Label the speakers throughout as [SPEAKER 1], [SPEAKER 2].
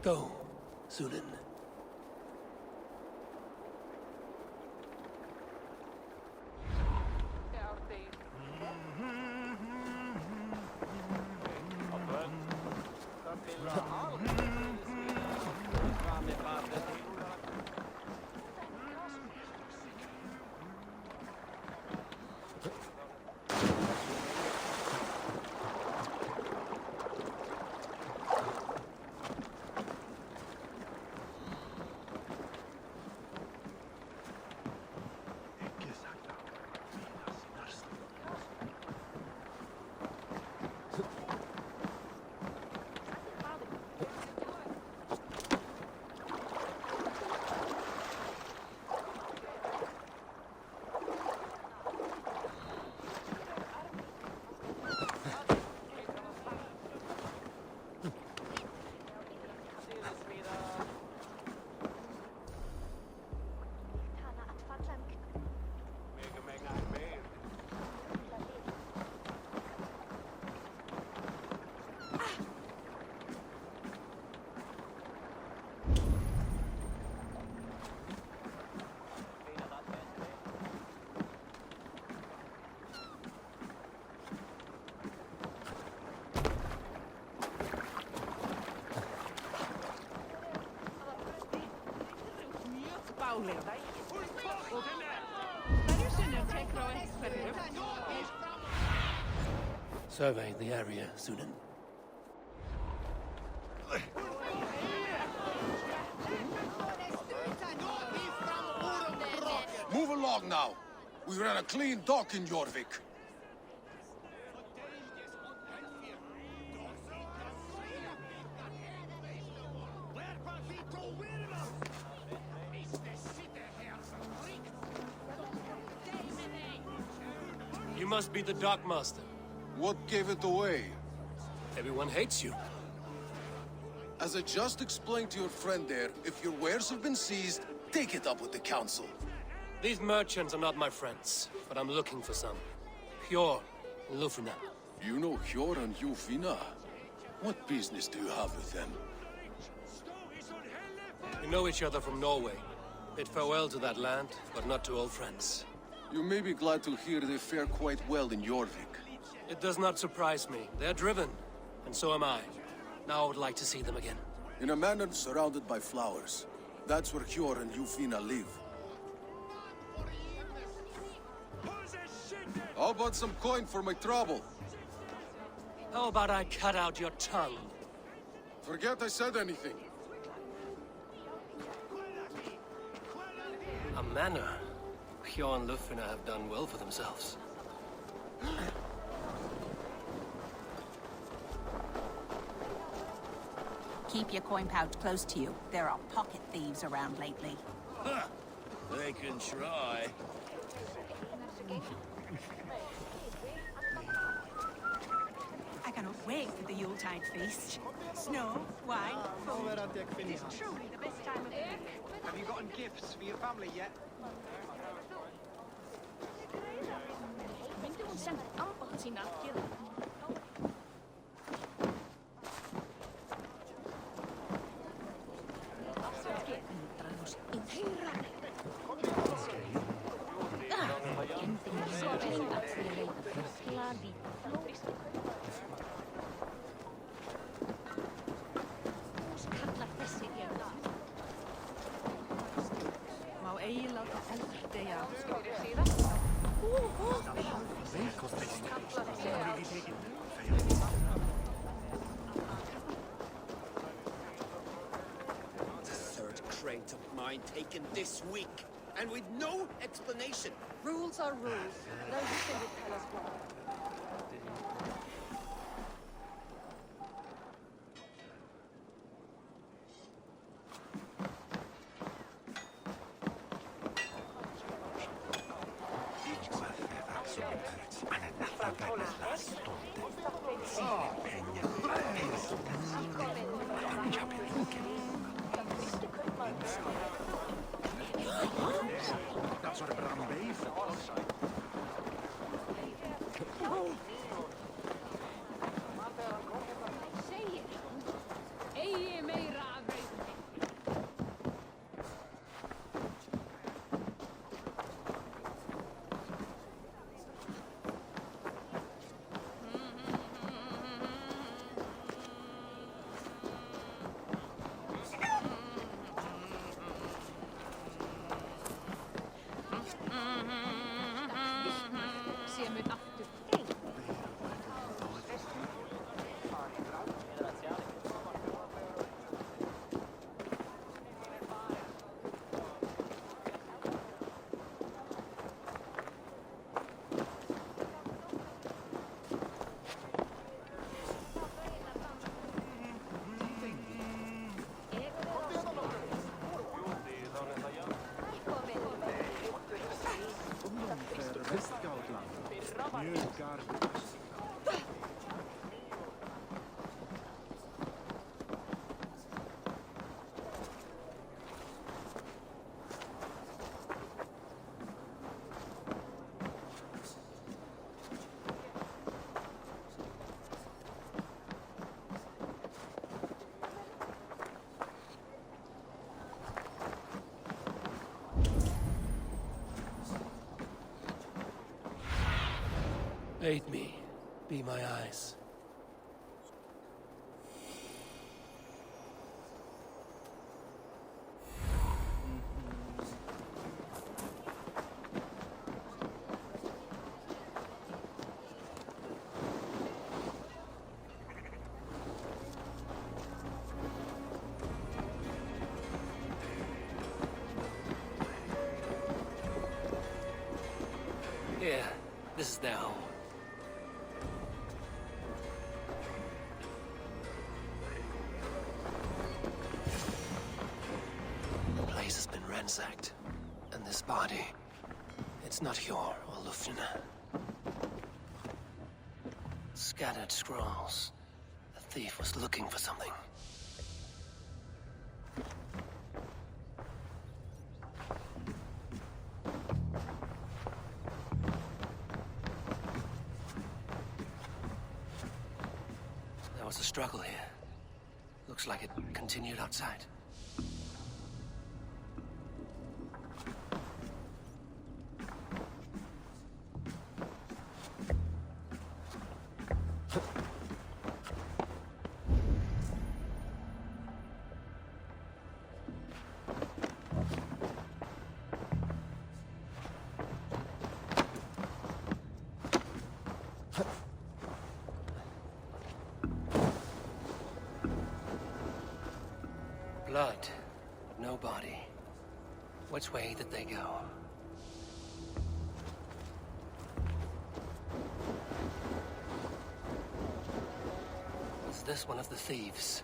[SPEAKER 1] Go, Sunan. Survey the area, Sunan.
[SPEAKER 2] Move along now. We ran a clean dock in Jorvik.
[SPEAKER 1] You must be the dockmaster.
[SPEAKER 2] What gave it away?
[SPEAKER 1] Everyone hates you.
[SPEAKER 2] As I just explained to your friend there, if your wares have been seized, take it up with the council.
[SPEAKER 1] These merchants are not my friends, but I'm looking for some. Hjor and Lufina.
[SPEAKER 2] You know Hjor and Jufina? What business do you have with them?
[SPEAKER 1] We know each other from Norway. Bid farewell to that land, but not to old friends.
[SPEAKER 2] You may be glad to hear they fare quite well in Jorvik.
[SPEAKER 1] It does not surprise me. They're driven, and so am I. Now I would like to see them again.
[SPEAKER 2] In a manor surrounded by flowers. That's where Hjor and Jufina live. How about some coin for my trouble?
[SPEAKER 1] How about I cut out your tongue?
[SPEAKER 2] Forget I said anything.
[SPEAKER 1] A manor. Hjor and Lufina have done well for themselves.
[SPEAKER 3] Keep your coin pouch close to you. There are pocket thieves around lately.
[SPEAKER 4] They can try.
[SPEAKER 3] I cannot wait for the Yuletide feast. Snow, wine, food. It is truly the best time of the year.
[SPEAKER 5] Have you gotten gifts for your family yet?
[SPEAKER 3] Má eigi láta eldur deyja.
[SPEAKER 4] The third crate of mine taken this week, and with no explanation.
[SPEAKER 6] Rules are rules. No reason to tell us why. Ei meira reiðinni. Sé mig aftur.
[SPEAKER 1] Aid me. Be my eyes. Yeah, this is their home. The place has been ransacked. And this body, it's not Hjor or Luftina. Scattered scrolls. The thief was looking for something. There was a struggle here. Looks like it continued outside. Blood, but no body. Which way did they go? Was this one of the thieves?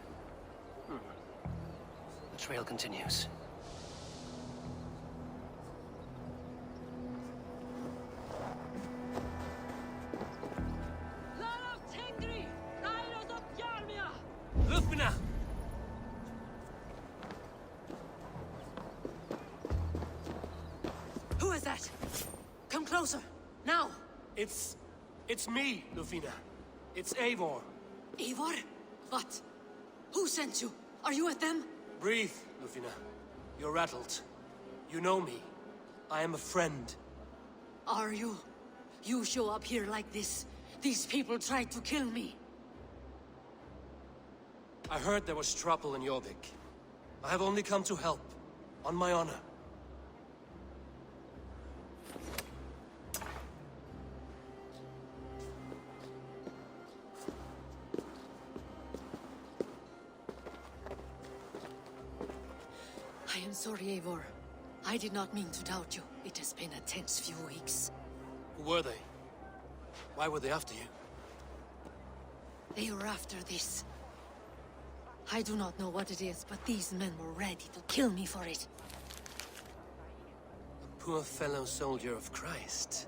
[SPEAKER 1] The trail continues. Lufina!
[SPEAKER 3] Who is that? Come closer, now!
[SPEAKER 1] It's me, Lufina. It's Eivor.
[SPEAKER 3] Eivor? What? Who sent you? Are you with them?
[SPEAKER 1] Breathe, Lufina. You're rattled. You know me. I am a friend.
[SPEAKER 3] Are you? You show up here like this. These people tried to kill me.
[SPEAKER 1] I heard there was trouble in Jorvik. I have only come to help. On my honor.
[SPEAKER 3] I am sorry, Eivor. I did not mean to doubt you. It has been a tense few weeks.
[SPEAKER 1] Who were they? Why were they after you?
[SPEAKER 3] They were after this. I do not know what it is, but these men were ready to kill me for it.
[SPEAKER 1] A poor fellow soldier of Christ.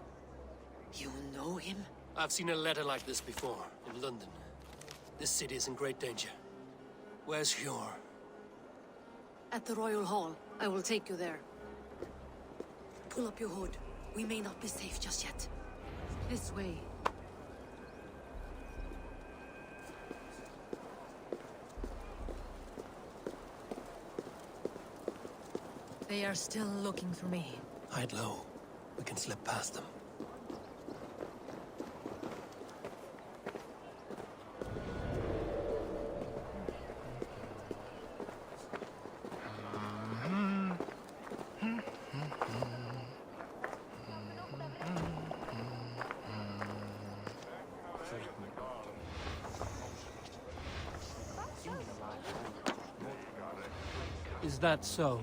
[SPEAKER 3] You know him?
[SPEAKER 1] I've seen a letter like this before, in London. This city is in great danger. Where's Hjor?
[SPEAKER 3] At the Royal Hall. I will take you there. Pull up your hood. We may not be safe just yet. This way.
[SPEAKER 7] They are still looking for me.
[SPEAKER 1] Hide low. We can slip past them.
[SPEAKER 8] Is that so?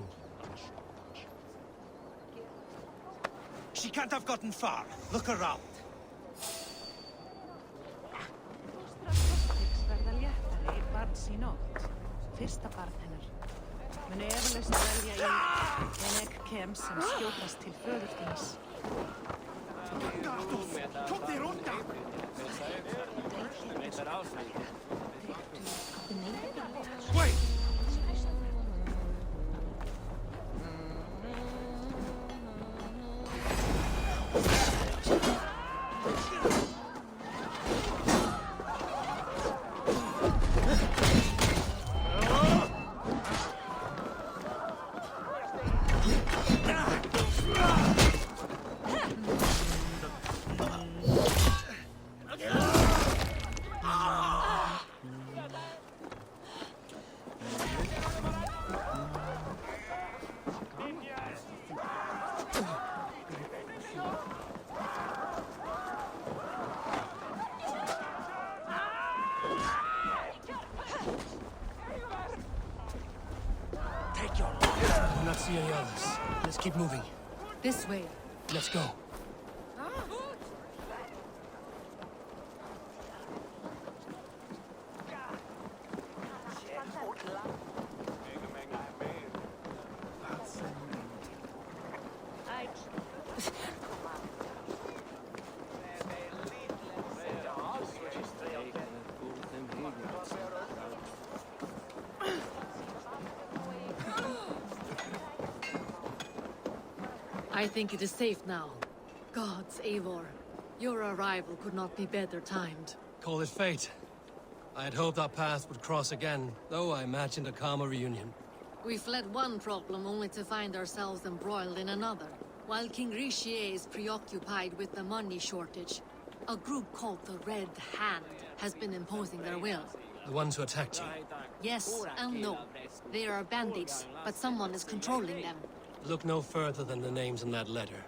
[SPEAKER 9] She can't have gotten far. Look around.
[SPEAKER 3] verða léttari í barns í nótt. Fyrsta barn hennar. Munu eflaust velja í en egg kem sem skjótast til föður þíns.
[SPEAKER 9] Kom þér undan! Wait!
[SPEAKER 1] I'm not seeing any others. Let's keep moving.
[SPEAKER 7] This way.
[SPEAKER 1] Let's go.
[SPEAKER 7] I think it is safe now. Gods, Eivor. Your arrival could not be better timed.
[SPEAKER 1] Call it fate. I had hoped our paths would cross again, though I imagined a calmer reunion.
[SPEAKER 7] We fled one problem only to find ourselves embroiled in another. While King Richier is preoccupied with the money shortage, a group called the Red Hand has been imposing their will.
[SPEAKER 1] The ones who attacked you.
[SPEAKER 7] Yes and no. They are bandits, but someone is controlling them.
[SPEAKER 1] Look no further than the names in that letter.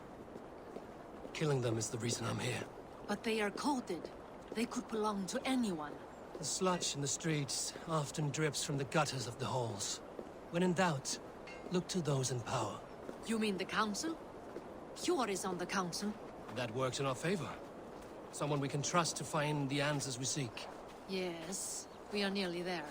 [SPEAKER 1] Killing them is the reason I'm here.
[SPEAKER 7] But they are coded. They could belong to anyone.
[SPEAKER 1] The sludge in the streets often drips from the gutters of the halls. When in doubt, look to those in power.
[SPEAKER 7] You mean the council? Hjor is on the council.
[SPEAKER 1] That works in our favor. Someone we can trust to find the answers we seek.
[SPEAKER 7] Yes, we are nearly there.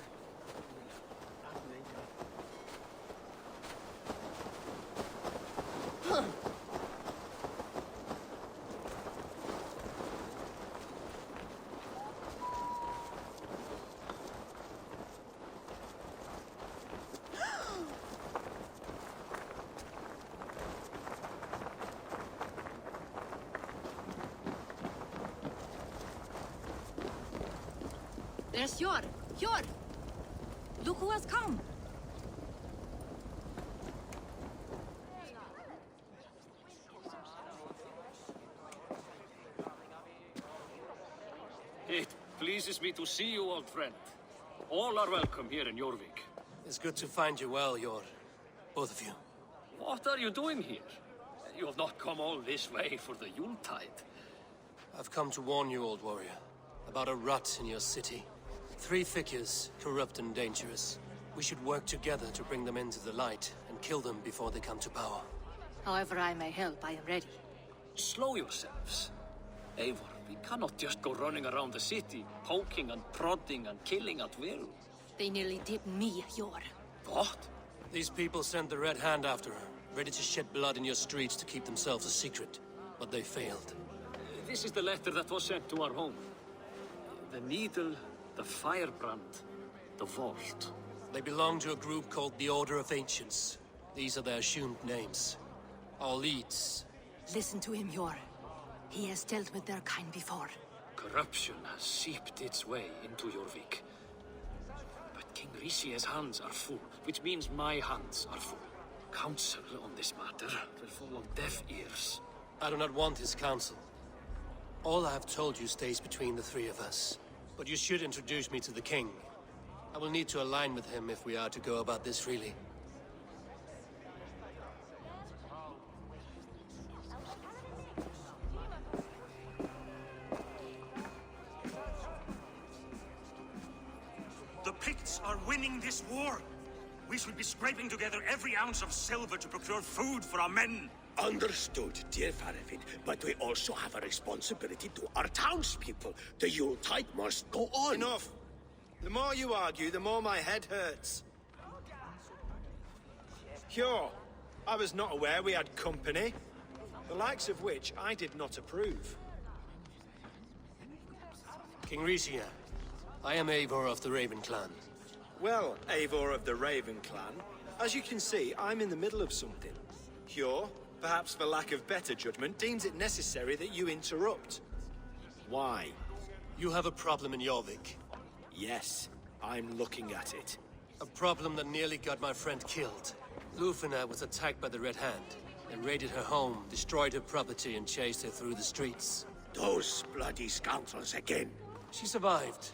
[SPEAKER 7] There's Hjor! Hjor! Look who has come!
[SPEAKER 10] It pleases me to see you, old friend. All are welcome here in Jorvik.
[SPEAKER 1] It's good to find you well, Yor. Both of you.
[SPEAKER 10] What are you doing here? You have not come all this way for the Yuletide.
[SPEAKER 1] I've come to warn you, old warrior, about a rut in your city. 3 figures, corrupt and dangerous. We should work together to bring them into the light and kill them before they come to power.
[SPEAKER 7] However I may help, I am ready.
[SPEAKER 10] Slow yourselves. Eivor, we cannot just go running around the city, poking and prodding and killing at will.
[SPEAKER 7] They nearly did me, Hjor.
[SPEAKER 10] What?
[SPEAKER 1] These people sent the Red Hand after her, ready to shed blood in your streets to keep themselves a secret. But they failed.
[SPEAKER 10] This is the letter that was sent to our home. The needle, the firebrand, the vault.
[SPEAKER 1] They belong to a group called the Order of Ancients. These are their assumed names. Our leads.
[SPEAKER 7] Listen to him, Hjor. He has dealt with their kind before.
[SPEAKER 10] Corruption has seeped its way into Jorvik. But King Richier's hands are full, which means my hands are full. counsel on this matter will fall on deaf ears.
[SPEAKER 1] I do not want his counsel. All I have told you stays between the three of us. But you should introduce me to the king. I will need to align with him if we are to go about this freely.
[SPEAKER 9] The Picts are winning this war. We should be scraping together every ounce of silver to procure food for our men.
[SPEAKER 4] Understood, dear Faravid, but we also have a responsibility to our townspeople. The Yuletide must go on.
[SPEAKER 8] Enough! The more you argue, the more my head hurts. Cure, I was not aware we had company, the likes of which I did not approve.
[SPEAKER 1] King Rishia, I am Eivor of the Raven clan.
[SPEAKER 8] Well, Eivor of the Raven clan, as you can see, I'm in the middle of something. Cure, perhaps for lack of better judgment, deems it necessary that you interrupt. Why?
[SPEAKER 1] You have a problem in Jorvik.
[SPEAKER 8] Yes, I'm looking at it.
[SPEAKER 1] A problem that nearly got my friend killed. Lufina was attacked by the Red Hand. They raided her home, destroyed her property, and chased her through the streets.
[SPEAKER 4] Those bloody scoundrels again.
[SPEAKER 1] She survived,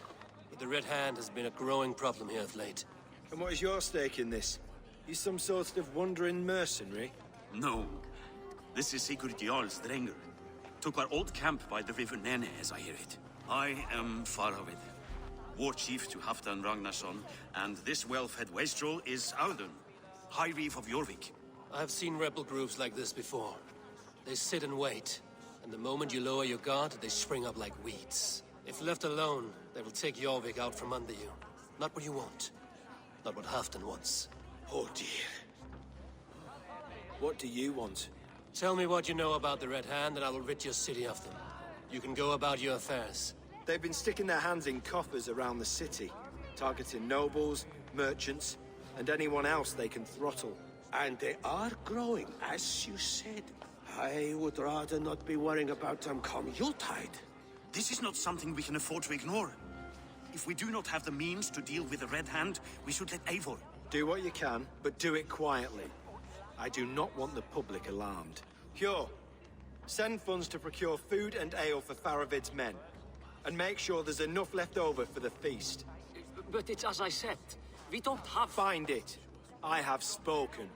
[SPEAKER 1] but the Red Hand has been a growing problem here of late.
[SPEAKER 8] And what is your stake in this? You some sort of wandering mercenary?
[SPEAKER 9] No. This is Sigurd Jarl's Drenger. Took our old camp by the river Nene, as I hear it. I am Faravid, war chief to Halfdan Ragnarsson, and this well-fed wastrel is Audun, High Reeve of Jorvik.
[SPEAKER 1] I have seen rebel groups like this before. They sit and wait, and the moment you lower your guard, they spring up like weeds. If left alone, they will take Jorvik out from under you. Not what you want. Not what Halfdan wants.
[SPEAKER 4] Oh dear.
[SPEAKER 8] What do you want?
[SPEAKER 1] Tell me what you know about the Red Hand, and I will rid your city of them. You can go about your affairs.
[SPEAKER 8] They've been sticking their hands in coffers around the city, targeting nobles, merchants, and anyone else they can throttle.
[SPEAKER 4] And they are growing, as you said. I would rather not be worrying about them come Yuletide.
[SPEAKER 9] This is not something we can afford to ignore. If we do not have the means to deal with the Red Hand, we should let Eivor.
[SPEAKER 8] Do what you can, but do it quietly. I do not want the public alarmed. Cure, send funds to procure food and ale for Faravid's men. And make sure there's enough left over for the feast.
[SPEAKER 10] But it's as I said, we don't have...
[SPEAKER 8] Find it. I have spoken.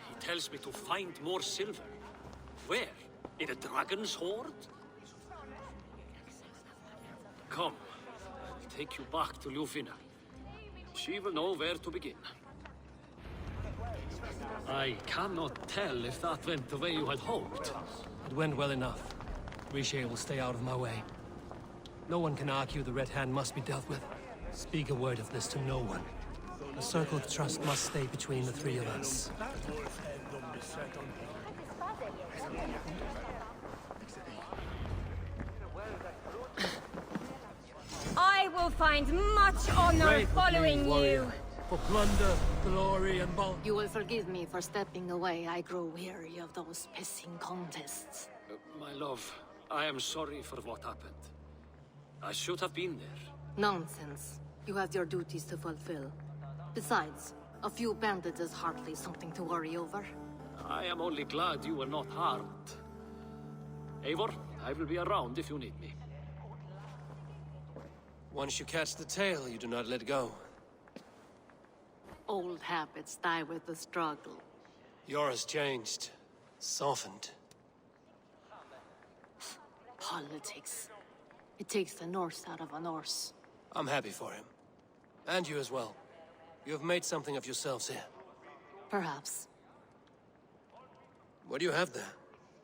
[SPEAKER 10] He tells me to find more silver. Where? In a dragon's hoard? Come, I'll take you back to Lufina. She will know where to begin. I cannot tell if that went the way you had hoped.
[SPEAKER 1] It went well enough. Riche will stay out of my way. No one can argue the Red Hand must be dealt with. Speak a word of this to no one. A circle of trust must stay between the three of us.
[SPEAKER 6] I will find much honor following you.
[SPEAKER 1] For plunder, glory, and bulk.
[SPEAKER 7] You will forgive me for stepping away. I grow weary of those pissing contests.
[SPEAKER 10] My love, I am sorry for what happened. I should have been there.
[SPEAKER 7] Nonsense. You have your duties to fulfill. Besides, a few bandits is hardly something to worry over.
[SPEAKER 10] I am only glad you were not harmed. Eivor, I will be around if you need me.
[SPEAKER 1] Once you catch the tail, you do not let go.
[SPEAKER 7] Old habits die with the struggle.
[SPEAKER 1] Yours changed. Softened.
[SPEAKER 7] Politics. It takes the Norse out of a Norse.
[SPEAKER 1] I'm happy for him. And you as well. You have made something of yourselves here.
[SPEAKER 7] Perhaps.
[SPEAKER 1] What do you have there?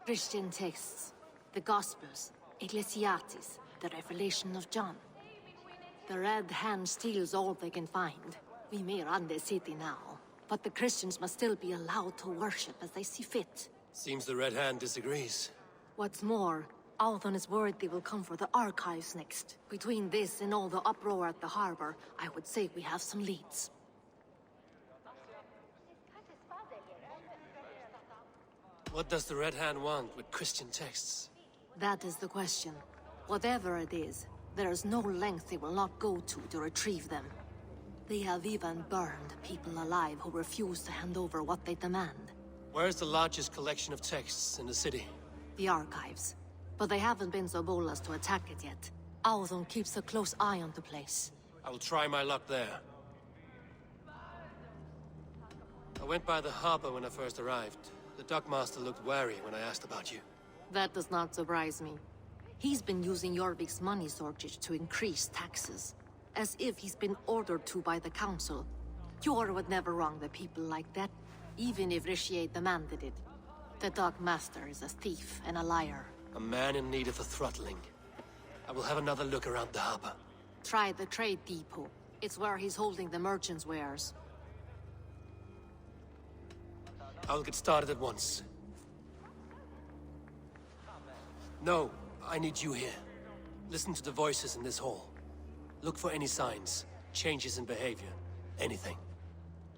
[SPEAKER 7] Christian texts. The Gospels. Ecclesiastes. The Revelation of John. The Red Hand steals all they can find. We may run the city now, but the Christians must still be allowed to worship as they see fit.
[SPEAKER 1] Seems the Red Hand disagrees.
[SPEAKER 7] What's more, Althon is worried they will come for the archives next. Between this and all the uproar at the harbor, I would say we have some leads.
[SPEAKER 1] What does the Red Hand want with Christian texts?
[SPEAKER 7] That is the question. Whatever it is, There's no length they will not go to retrieve them. They have even burned people alive who refuse to hand over what they demand.
[SPEAKER 1] Where's the largest collection of texts in the city?
[SPEAKER 7] The archives. But they haven't been so bold as to attack it yet. Auðun keeps a close eye on the place.
[SPEAKER 1] I will try my luck there. I went by the harbor when I first arrived. The dockmaster looked wary when I asked about you.
[SPEAKER 7] That does not surprise me. He's been using Jorvik's money shortage to increase taxes. As if he's been ordered to by the council. Jor would never wrong the people like that, even if Rishi demanded it. The dockmaster is a thief and a liar.
[SPEAKER 1] A man in need of a throttling. I will have another look around the harbor.
[SPEAKER 7] Try the trade depot. It's where he's holding the merchants' wares.
[SPEAKER 1] I'll get started at once. No, I need you here. Listen to the voices in this hall. Look for any signs, changes in behavior, anything.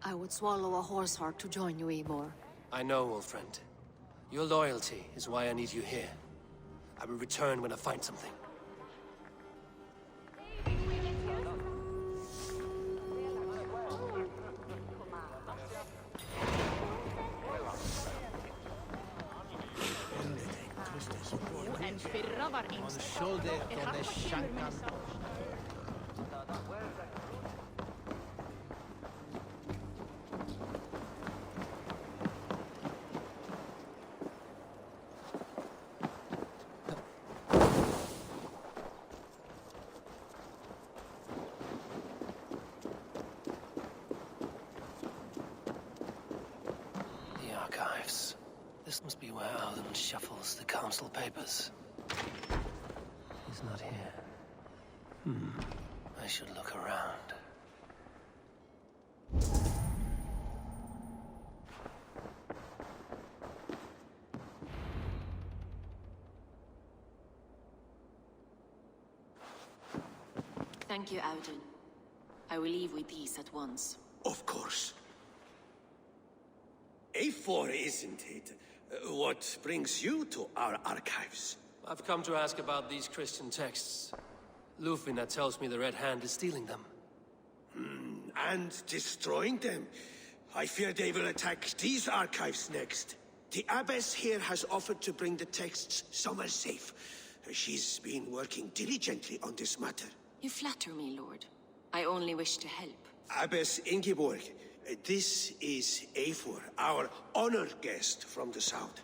[SPEAKER 7] I would swallow a horse heart to join you, Eivor.
[SPEAKER 1] I know, old friend. Your loyalty is why I need you here. I will return when I find something. This must be where Auðun shuffles the council papers. He's not here. I should look around.
[SPEAKER 11] Thank you, Auðun. I will leave with these at once.
[SPEAKER 4] Of course. A4, isn't it? What brings you to our archives?
[SPEAKER 1] I've come to ask about these Christian texts. Lufina tells me the Red Hand is stealing them.
[SPEAKER 4] And destroying them. I fear they will attack these archives next. The abbess here has offered to bring the texts somewhere safe. She's been working diligently on this matter.
[SPEAKER 11] You flatter me, Lord. I only wish to help.
[SPEAKER 4] Abbess Ingeborg, this is Eivor, our honored guest from the south.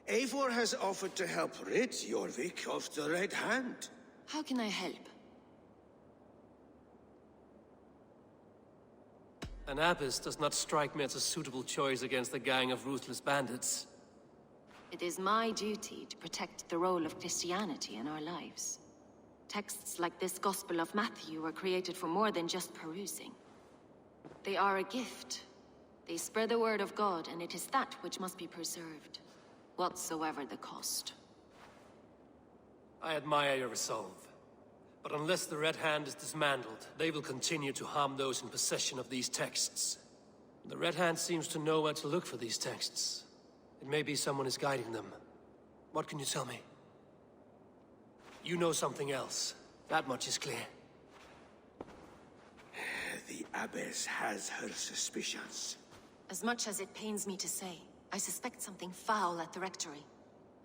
[SPEAKER 4] Eivor has offered to help rid Jorvik of the Red Hand.
[SPEAKER 11] How can I help?
[SPEAKER 1] An abbess does not strike me as a suitable choice against a gang of ruthless bandits.
[SPEAKER 11] It is my duty to protect the role of Christianity in our lives. Texts like this Gospel of Matthew were created for more than just perusing. They are a gift. They spread the word of God, and it is that which must be preserved, whatsoever the cost.
[SPEAKER 1] I admire your resolve. But unless the Red Hand is dismantled, they will continue to harm those in possession of these texts. The Red Hand seems to know where to look for these texts. It may be someone is guiding them. What can you tell me? You know something else. That much is clear.
[SPEAKER 4] The abbess has her suspicions.
[SPEAKER 11] As much as it pains me to say, I suspect something foul at the rectory.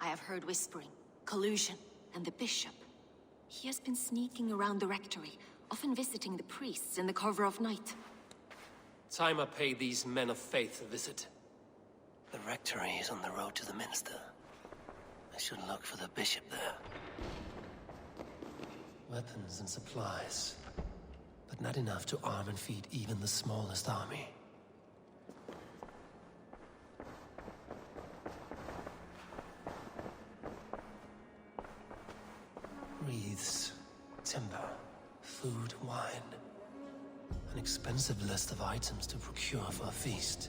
[SPEAKER 11] I have heard whispering, collusion, and the bishop. He has been sneaking around the rectory, often visiting the priests in the cover of night.
[SPEAKER 1] Time I pay these men of faith a visit. The rectory is on the road to the minster. I should look for the bishop there. Weapons and supplies, but not enough to arm and feed even the smallest army. Wreaths, timber, food, wine. An expensive list of items to procure for a feast.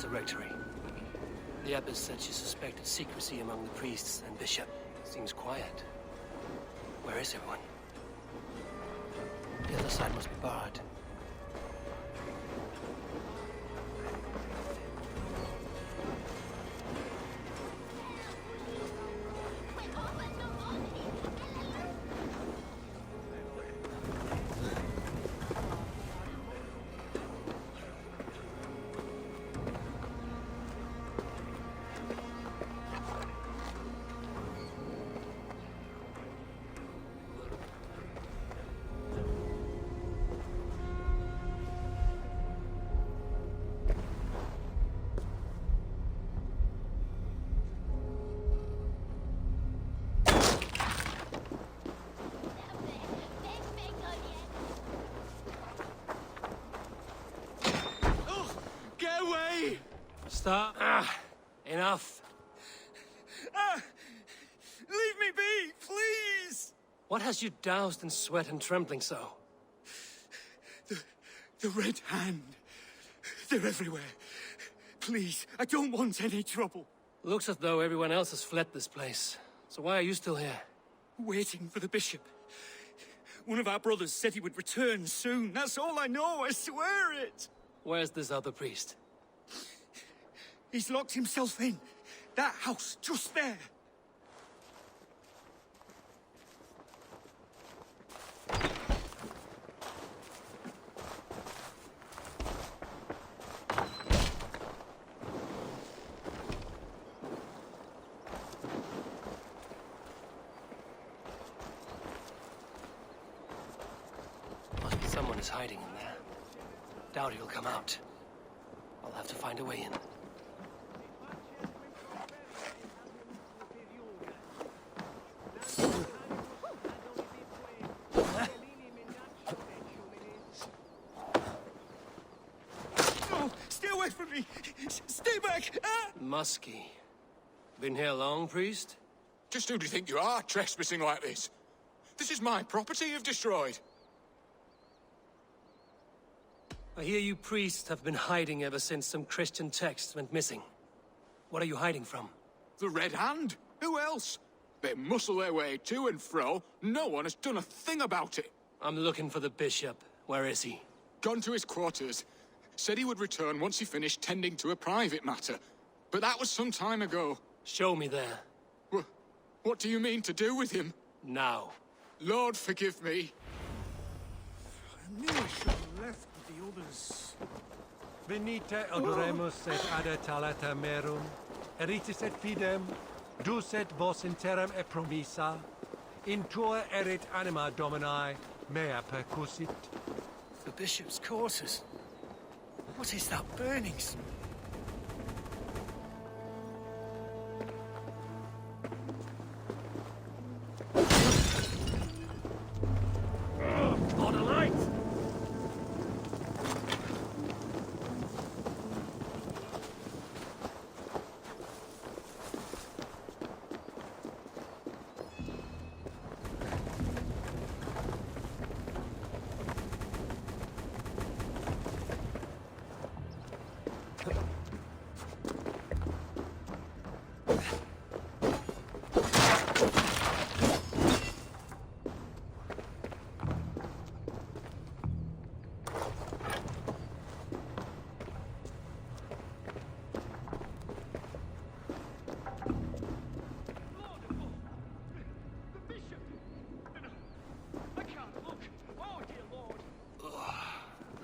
[SPEAKER 1] the rectory. The abbess said she suspected secrecy among the priests and bishop. Seems quiet. Where is everyone? The other side must be barred. Stop. Enough.
[SPEAKER 8] Leave me be, please!
[SPEAKER 1] What has you doused in sweat and trembling so?
[SPEAKER 8] The Red Hand. They're everywhere. Please, I don't want any trouble.
[SPEAKER 1] Looks as though everyone else has fled this place. So why are you still here?
[SPEAKER 8] Waiting for the bishop. One of our brothers said he would return soon. That's all I know, I swear it.
[SPEAKER 1] Where's this other priest?
[SPEAKER 8] He's locked himself in. That house, just there.
[SPEAKER 1] Must be someone is hiding in there. Doubt he'll come out. I'll have to find a way in.
[SPEAKER 8] From me! Stay back! Ah!
[SPEAKER 1] Muskie. Been here long, priest?
[SPEAKER 12] Just who do you think you are, trespassing like this? This is my property you've destroyed.
[SPEAKER 1] I hear you priests have been hiding ever since some Christian text went missing. What are you hiding from?
[SPEAKER 12] The Red Hand? Who else? They muscle their way to and fro. No one has done a thing about it.
[SPEAKER 1] I'm looking for the bishop. Where is he?
[SPEAKER 12] Gone to his quarters. Said he would return once he finished tending to a private matter. But that was some time ago.
[SPEAKER 1] Show me there.
[SPEAKER 12] What do you mean to do with him?
[SPEAKER 1] Now.
[SPEAKER 12] Lord, forgive me.
[SPEAKER 8] I knew I should have left with the others.
[SPEAKER 13] Venite odoremus et adetalata merum, eritis et fidem, dus et vos interim e promissa, in tua erit anima Domini, mea percussit.
[SPEAKER 8] The bishop's quarters. What is that burning?
[SPEAKER 1] On the light!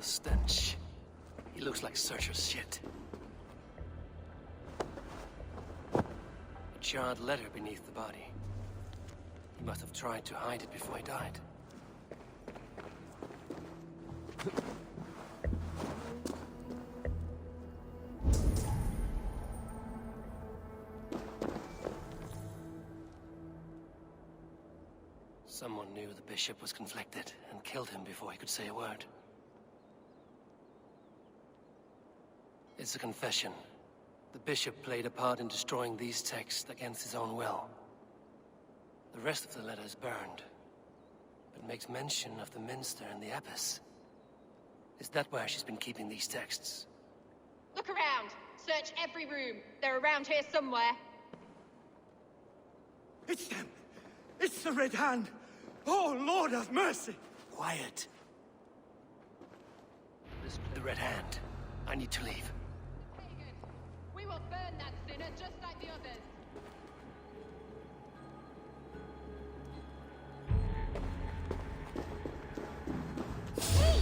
[SPEAKER 1] Stench. He looks like Searcher's shit. A charred letter beneath the body. He must have tried to hide it before he died. Someone knew the bishop was conflicted and killed him before he could say a word. It's a confession. The bishop played a part in destroying these texts against his own will. The rest of the letter is burned, but makes mention of the minster and the abbess. Is that where she's been keeping these texts?
[SPEAKER 6] Look around. Search every room. They're around here somewhere.
[SPEAKER 8] It's them! It's the Red Hand! Oh, Lord have mercy!
[SPEAKER 1] Quiet. The Red Hand. I need to leave.
[SPEAKER 6] Pagan, we will burn that sinner just like the others. Hey!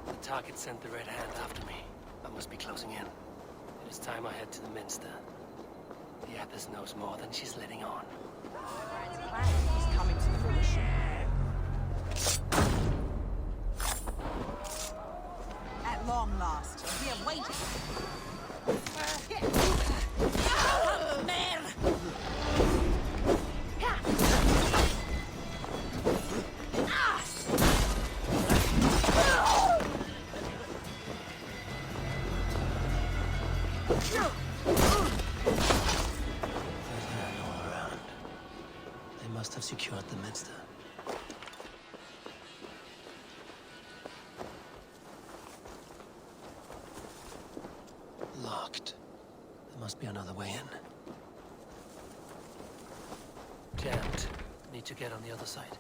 [SPEAKER 1] The target sent the Red Hand after me. I must be closing in. It is time I head to the Minster. The Abbess knows more than she's letting on.
[SPEAKER 3] Its plan is coming to fruition. At long last, we are waiting.
[SPEAKER 1] Must have secured the Minster. Locked. There must be another way in. Jammed. Need to get on the other side.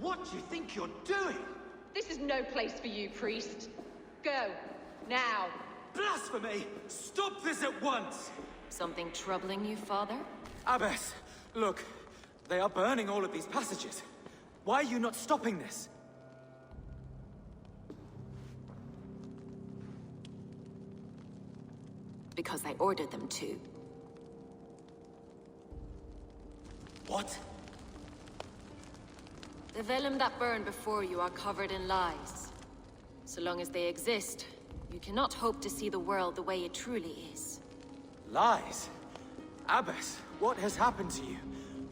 [SPEAKER 5] What do you think you're doing?
[SPEAKER 6] This is no place for you, priest. Go. Now.
[SPEAKER 5] Blasphemy! Stop this at once!
[SPEAKER 11] Something troubling you, Father?
[SPEAKER 5] Abbess, look. They are burning all of these passages. Why are you not stopping this?
[SPEAKER 11] Because I ordered them to.
[SPEAKER 5] What?
[SPEAKER 11] The vellum that burned before you are covered in lies. So long as they exist, You cannot hope to see the world the way it truly is.
[SPEAKER 5] Lies? Abbess, what has happened to you?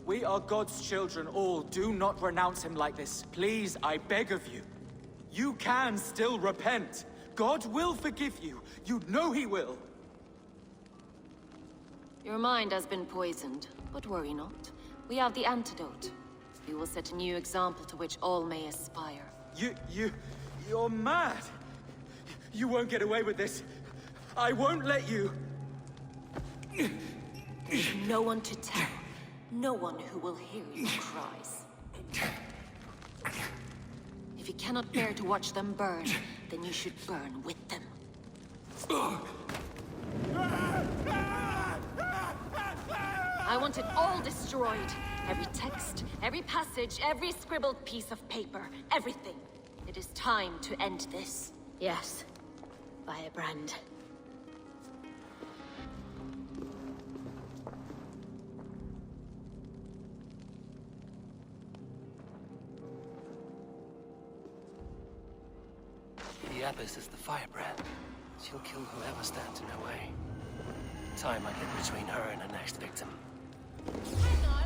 [SPEAKER 5] We are God's children all. Do not renounce him like this. Please, I beg of you. You can still repent. God will forgive you. You know he will.
[SPEAKER 11] Your mind has been poisoned, but worry not. We have the antidote. We will set a new example to which all may aspire.
[SPEAKER 5] You're mad. You won't get away with this. I won't let you.
[SPEAKER 11] No one to tell. No one who will hear your cries. If you cannot bear to watch them burn, then you should burn with them. I want it all destroyed. Every text, every passage, every scribbled piece of paper, everything. It is time to end this.
[SPEAKER 14] Yes, Firebrand.
[SPEAKER 1] The Abbess is the Firebrand. She'll kill whoever stands in her way. Time I get between her and her next victim.
[SPEAKER 14] Hang on.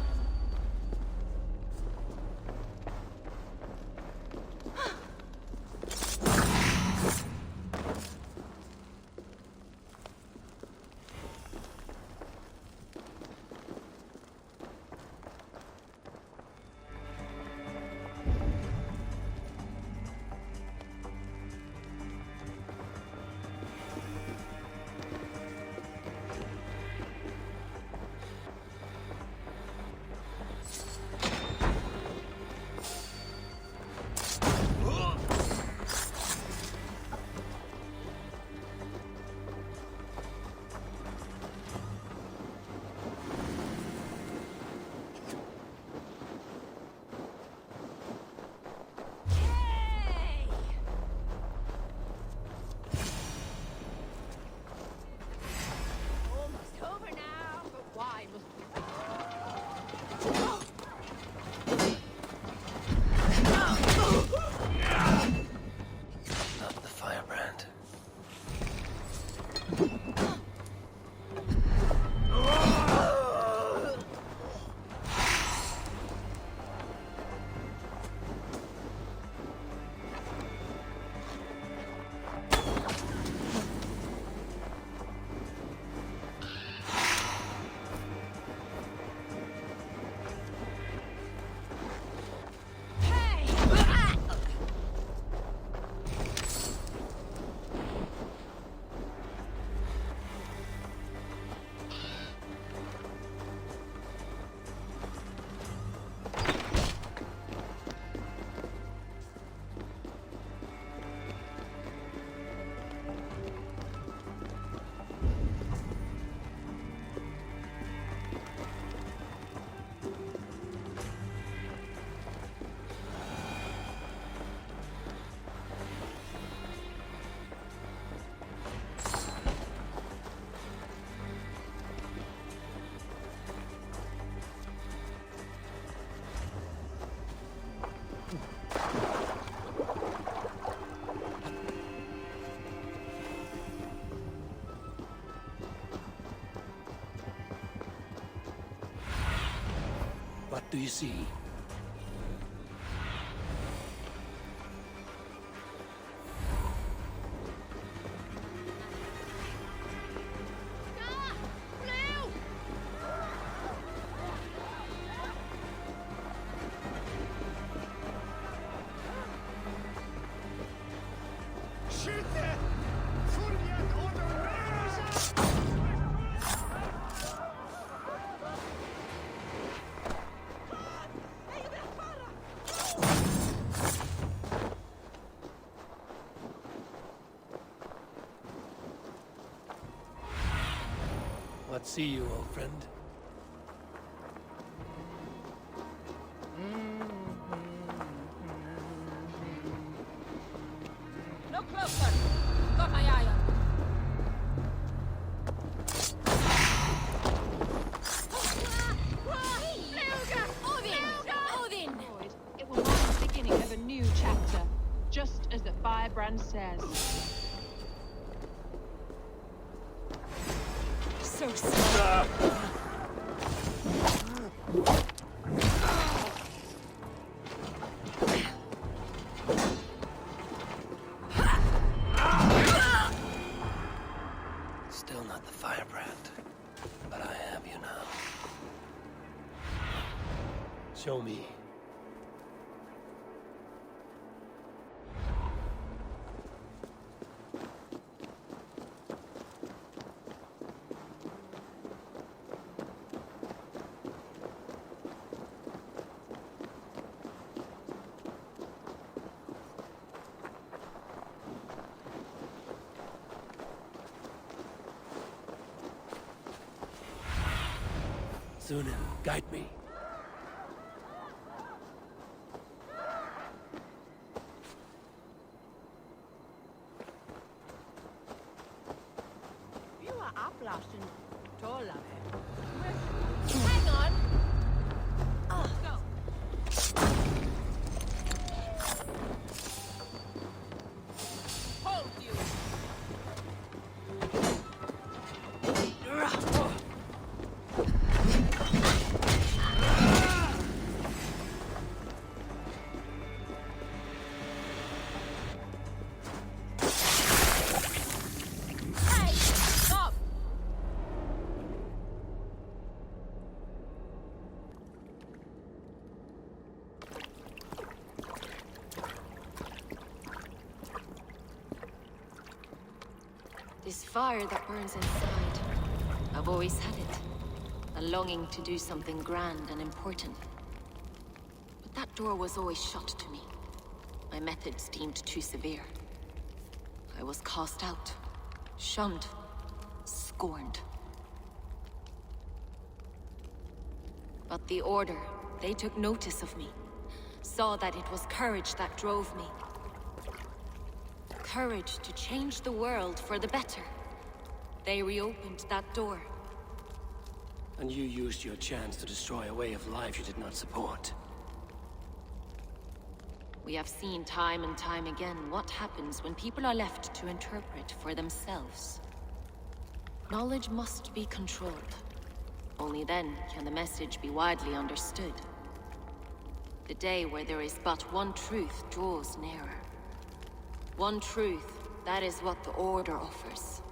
[SPEAKER 1] What do you see? What see you, old friend?
[SPEAKER 14] No closer! Got my eye on.
[SPEAKER 3] Odin! It will mark the beginning of a new chapter, just as the Firebrand says.
[SPEAKER 14] close.
[SPEAKER 1] Still not the firebrand, but I have you now. Show me. Sunan, guide me.
[SPEAKER 14] You are uplasting taller. Hang on. Go. Hold you. Hey, stop.
[SPEAKER 11] This fire that burns inside, I've always had it. A longing to do something grand and important. But that door was always shut to me. My methods deemed too severe. I was cast out, shunned, scorned. But the Order, they took notice of me. Saw that it was courage that drove me. Courage to change the world for the better. They reopened that door.
[SPEAKER 1] And you used your chance to destroy a way of life you did not support.
[SPEAKER 11] We have seen time and time again what happens when people are left to interpret for themselves. Knowledge must be controlled. Only then can the message be widely understood. The day where there is but one truth draws nearer. One truth, that is what the Order offers.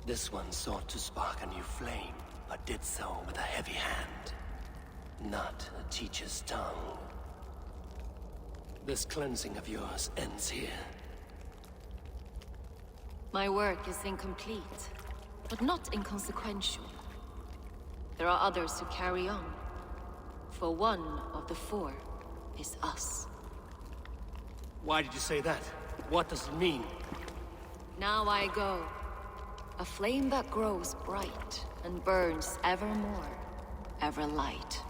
[SPEAKER 1] This one sought to spark a new flame, but did so with a heavy hand. Not a teacher's tongue. This cleansing of yours ends here.
[SPEAKER 11] My work is incomplete, but not inconsequential. There are others who carry on. For one of the four is us.
[SPEAKER 1] Why did you say that? What does it mean?
[SPEAKER 11] Now I go. A flame that grows bright and burns ever more, ever light.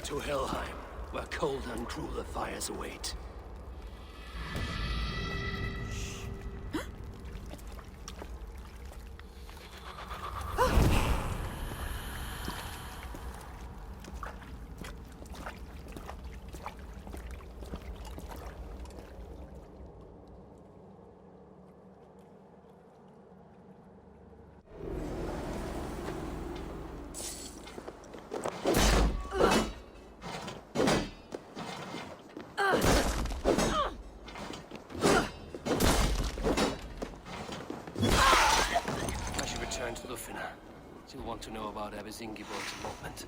[SPEAKER 1] To Helheim, where cold and crueler fires await. Return to Lufina. She'll want to know about Abbess Ingeborg's involvement.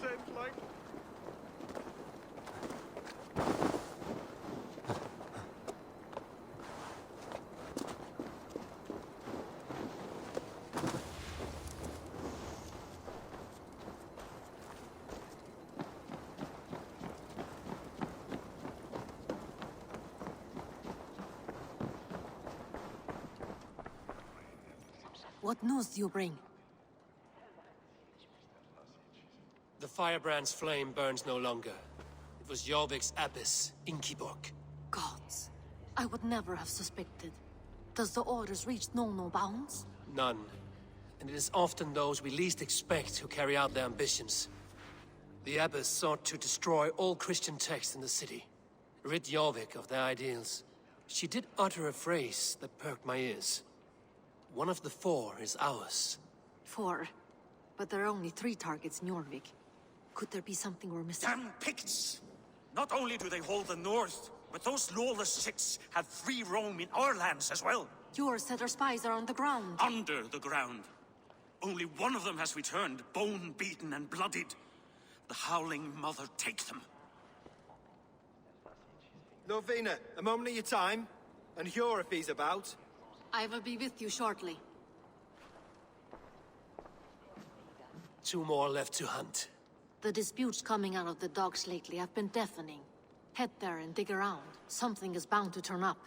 [SPEAKER 8] content, like.
[SPEAKER 7] What news do you bring?
[SPEAKER 1] The firebrand's flame burns no longer. It was Jorvik's abbess, Inkiborg.
[SPEAKER 7] Gods, I would never have suspected. Does the orders reach no bounds?
[SPEAKER 1] None. And it is often those we least expect who carry out their ambitions. The abbess sought to destroy all Christian texts in the city, rid Jorvik of their ideals. She did utter a phrase that perked my ears. One of the 4 is ours.
[SPEAKER 7] 4? But there are only 3 targets in Jorvik. Could there be something we're missing?
[SPEAKER 9] Damn Picts! Not only do they hold the north, but those lawless shits have free roam in our lands as well.
[SPEAKER 7] Yours said our spies are on the ground.
[SPEAKER 9] Under the ground. Only one of them has returned, bone-beaten and bloodied. The Howling Mother take them.
[SPEAKER 8] Lovina, a moment of your time. And Hjor if he's about.
[SPEAKER 7] I will be with you shortly.
[SPEAKER 1] 2 more left to hunt.
[SPEAKER 7] The disputes coming out of the docks lately have been deafening. Head there and dig around. Something is bound to turn up.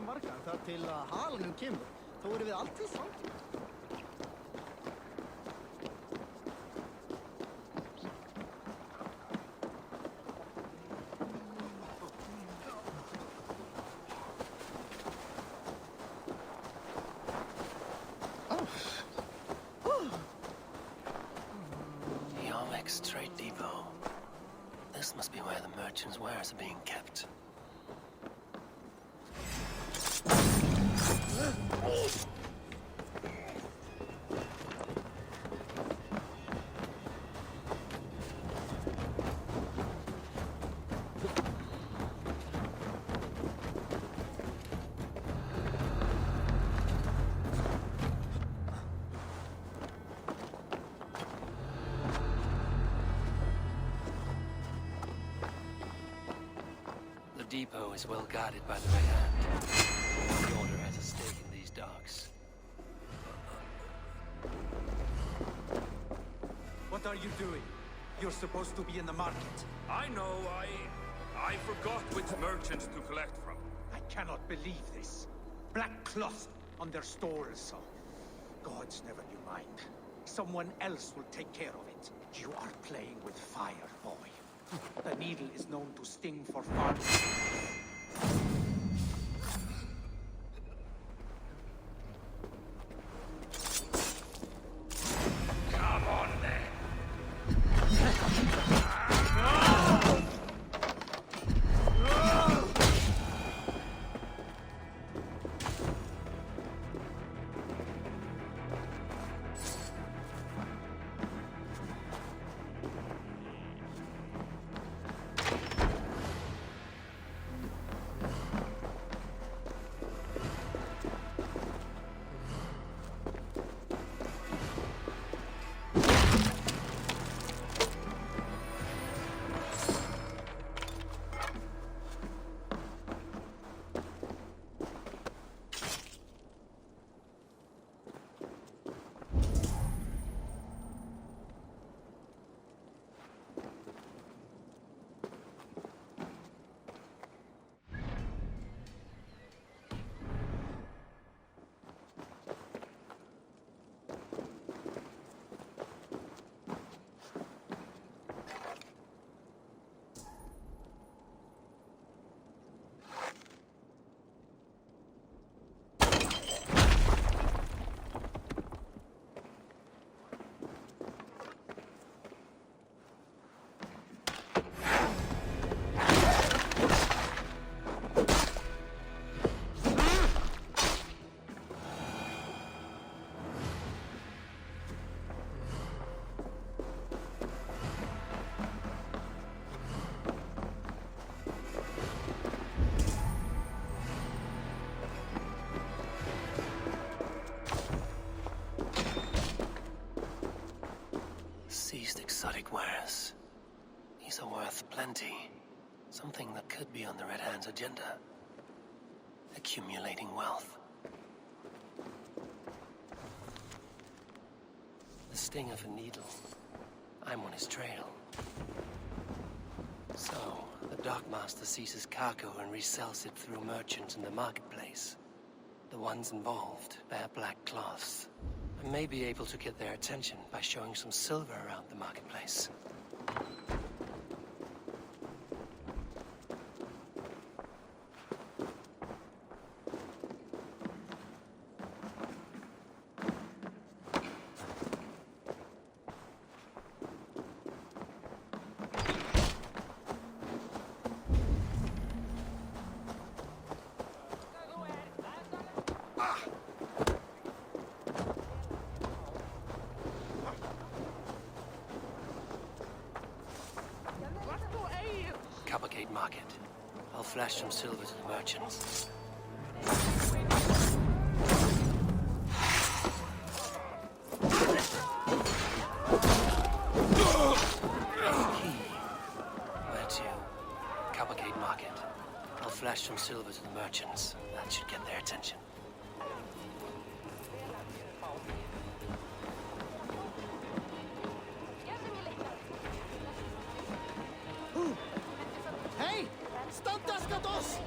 [SPEAKER 15] Margar þar til að halunum kemur. Þá erum við alltaf samtíð.
[SPEAKER 1] Jorvik's trade depot. This must be where the merchants' wares are being kept. The depot is well guarded by the Red Hand. The Order has a stake in these docks.
[SPEAKER 5] What are you doing? You're supposed to be in the market.
[SPEAKER 16] I know, I forgot which merchants to collect from.
[SPEAKER 5] I cannot believe this. Black cloth on their stores. Gods never knew mind. Someone else will take care of it. You are playing with fire, boy. The needle is known to sting for far.
[SPEAKER 1] exotic wares. These are worth plenty. Something that could be on the Red Hand's agenda. Accumulating wealth. The sting of a needle. I'm on his trail. So, the Dockmaster seizes cargo and resells it through merchants in the marketplace. The ones involved bear black cloths. I may be able to get their attention by showing some silver around the marketplace. Coppergate Market. I'll flash some silver to the merchants. Key. Where to? Coppergate Market. I'll flash some silver to the merchants. That should get their attention.
[SPEAKER 15] Hej! Stantas katos!